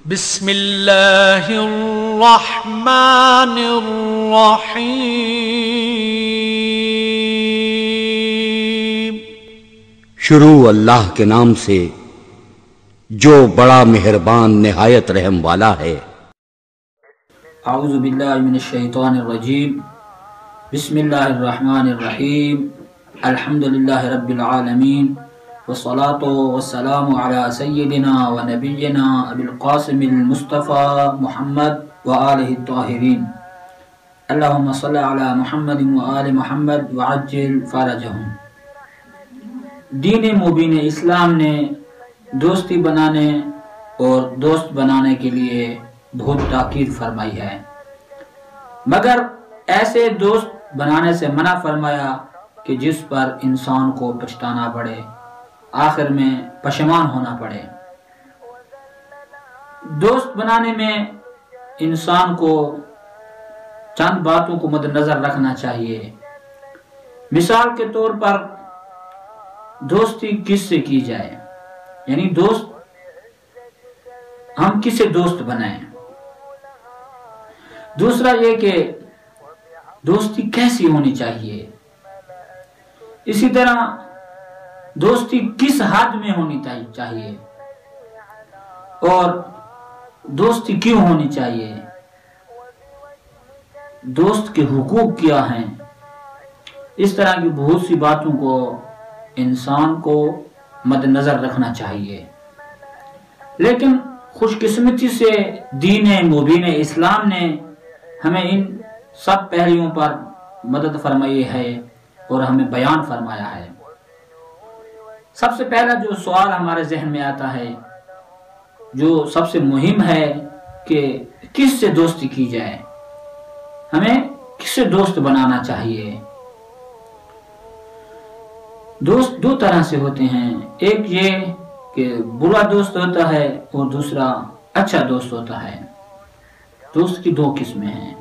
بسم اللہ الرحمن الرحیم۔ شروع اللہ کے نام سے جو بڑا مہربان نہایت رحم والا ہے۔ اعوذ باللہ من الشیطان الرجیم، بسم اللہ الرحمن الرحیم، الحمدللہ رب العالمین، والصلاة والسلام علی سیدنا و نبینا ابی القاسم المصطفى محمد وآلہ الطاہرین، اللہم صلی علی محمد وآل محمد وعجل فرجہم۔ دین مبین اسلام نے دوستی بنانے اور دوست بنانے کے لیے بہت تاکید فرمائی ہے، مگر ایسے دوست بنانے سے منع فرمایا کہ جس پر انسان کو پچھتانا پڑے، آخر میں پشیمان ہونا پڑے۔ دوست بنانے میں انسان کو چند باتوں کو مد نظر رکھنا چاہیے۔ مثال کے طور پر دوستی کس سے کی جائے، یعنی دوست ہم کسے دوست بنائیں۔ دوسرا یہ کہ دوستی کیسی ہونی چاہیے، اسی طرح دوستی کس حد میں ہونی چاہیے، اور دوستی کیوں ہونی چاہیے، دوست کے حقوق کیا ہیں۔ اس طرح کی بہت سی باتوں کو انسان کو مد نظر رکھنا چاہیے، لیکن خوش قسمتی سے دین مبین اسلام نے ہمیں ان سب پہلوؤں پر مدد فرمائی ہے اور ہمیں بیان فرمایا ہے۔ سب سے پہلا جو سوال ہمارے ذہن میں آتا ہے، جو سب سے مہم ہے کہ کس سے دوستی کی جائے، ہمیں کس سے دوست بنانا چاہیے۔ دوست دو طرح سے ہوتے ہیں، ایک یہ کہ برا دوست ہوتا ہے اور دوسرا اچھا دوست ہوتا ہے۔ دوست کی دو قسمیں ہیں۔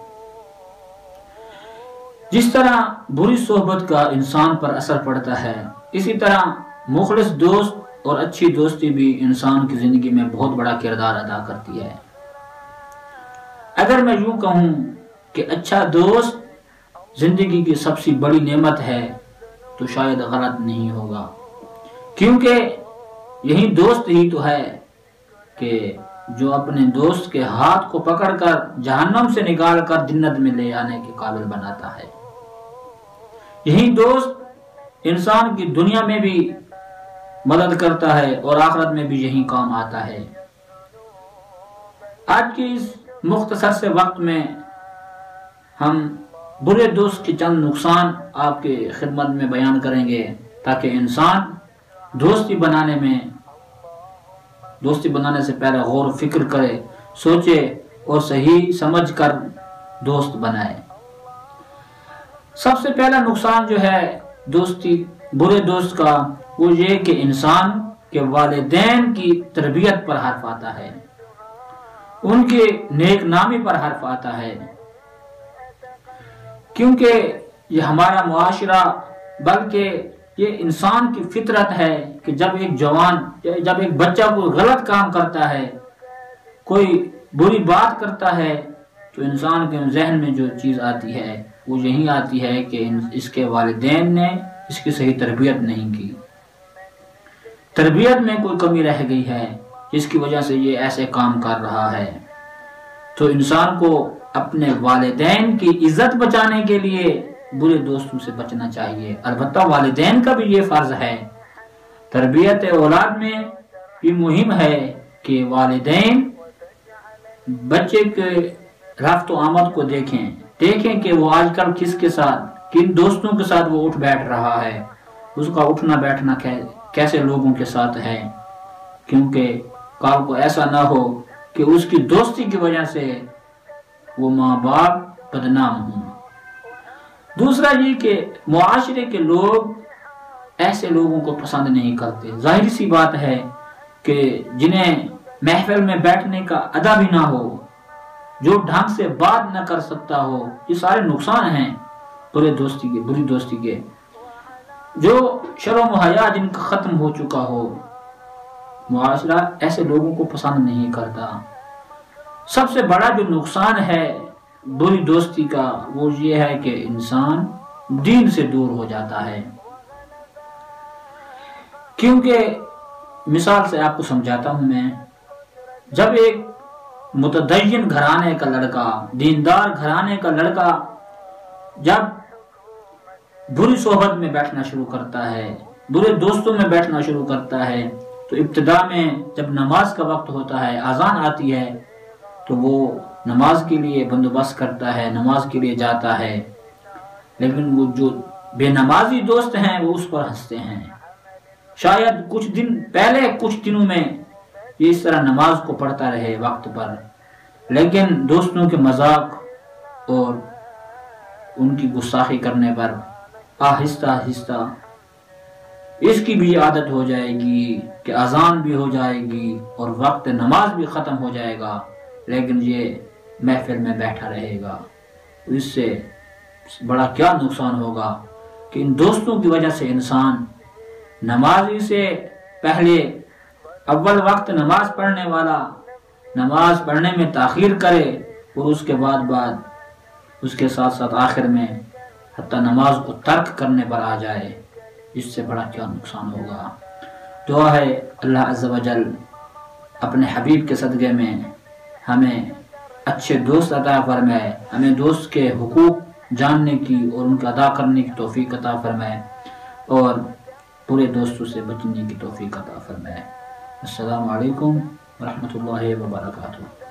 جس طرح بری صحبت کا انسان پر اثر پڑتا ہے، اسی طرح مخلص دوست اور اچھی دوستی بھی انسان کی زندگی میں بہت بڑا کردار ادا کرتی ہے۔ اگر میں یوں کہوں کہ اچھا دوست زندگی کی سب سے بڑی نعمت ہے تو شاید غلط نہیں ہوگا، کیونکہ یہی دوست ہی تو ہے کہ جو اپنے دوست کے ہاتھ کو پکڑ کر جہنم سے نکال کر جنت میں لے آنے کے قابل بناتا ہے۔ یہی دوست انسان کی دنیا میں بھی مدد کرتا ہے اور آخرت میں بھی یہی کام آتا ہے۔ آج کے اس مختصر سے وقت میں ہم برے دوست کے چند نقصان آپ کے خدمت میں بیان کریں گے، تاکہ انسان دوستی بنانے سے پہلے غور و فکر کرے، سوچے اور صحیح سمجھ کر دوست بنائے۔ سب سے پہلا نقصان جو ہے برے دوست کا، وہ یہ کہ انسان کے والدین کی تربیت پر حرف آتا ہے، ان کے نیک نامی پر حرف آتا ہے، کیونکہ یہ ہمارا معاشرہ، بلکہ یہ انسان کی فطرت ہے کہ جب ایک بچہ کوئی غلط کام کرتا ہے، کوئی بری بات کرتا ہے، تو انسان کے ذہن میں جو چیز آتی ہے وہ یہی آتی ہے کہ اس کے والدین نے اس کی صحیح تربیت نہیں کی، تربیت میں کوئی کمی رہ گئی ہے جس کی وجہ سے یہ ایسے کام کر رہا ہے۔ تو انسان کو اپنے والدین کی عزت بچانے کے لیے برے دوستوں سے بچنا چاہیے۔ البتہ والدین کا بھی یہ فرض ہے، تربیت اولاد میں یہ مہم ہے کہ والدین بچے کے رفت و آمد کو دیکھیں کہ وہ آج کل کن دوستوں کے ساتھ وہ اٹھ بیٹھ رہا ہے، اس کا اٹھنا بیٹھنا کیسے لوگوں کے ساتھ ہے، کیونکہ کل کو ایسا نہ ہو کہ اس کی دوستی کی وجہ سے وہ ماں باپ بدنام ہوں۔ دوسرا یہ کہ معاشرے کے لوگ ایسے لوگوں کو پسند نہیں کرتے۔ ظاہری سی بات ہے کہ جنہیں محفل میں بیٹھنے کا ادب بھی نہ ہو، جو ڈھنگ سے بات نہ کر سکتا ہو، یہ سارے نقصان ہیں بری دوستی کے۔ جو شرم و حیا جن کا ختم ہو چکا ہو، معاشرہ ایسے لوگوں کو پسند نہیں کرتا۔ سب سے بڑا جو نقصان ہے بری دوستی کا وہ یہ ہے کہ انسان دین سے دور ہو جاتا ہے. کیونکہ مثال سے آپ کو سمجھاتا ہوں میں، جب ایک متدین گھرانے کا لڑکا، دیندار گھرانے کا لڑکا جب بری صحبت میں بیٹھنا شروع کرتا ہے، برے دوستوں میں بیٹھنا شروع کرتا ہے، تو ابتدا میں جب نماز کا وقت ہوتا ہے، اذان آتی ہے، تو وہ نماز کے لیے بندوبست کرتا ہے، نماز کے لیے جاتا ہے. لیکن وہ جو بے نمازی دوست ہیں وہ اس پر ہنستے ہیں. شاید کچھ دن پہلے کچھ دنوں میں یہ اس طرح نماز کو پڑھتا رہے وقت پر، لیکن دوستوں کے مذاق اور ان کی گستاخی کرنے پر آہستہ آہستہ اس کی بھی عادت ہو جائے گی کہ اذان بھی ہو جائے گی اور وقت نماز بھی ختم ہو جائے گا، لیکن یہ محفل میں بیٹھا رہے گا. اس سے بڑا کیا نقصان ہوگا کہ ان دوستوں کی وجہ سے انسان نمازی سے پہلے اول وقت نماز پڑھنے والا نماز پڑھنے میں تاخیر کرے اور اس کے بعد اس کے ساتھ ساتھ آخر میں حتی نماز کو ترک کرنے پر آ جائے. اس سے بڑا کیا نقصان ہوگا. دعا ہے اللہ عز و جل اپنے حبیب کے صدقے میں ہمیں اچھے دوست عطا فرمائے، ہمیں دوست کے حقوق جاننے کی اور ان کا ادا کرنے کی توفیق عطا فرمائے اور برے دوستوں سے بچنے کی توفیق عطا فرمائے. السلام علیکم ورحمۃ اللہ وبرکاتہ.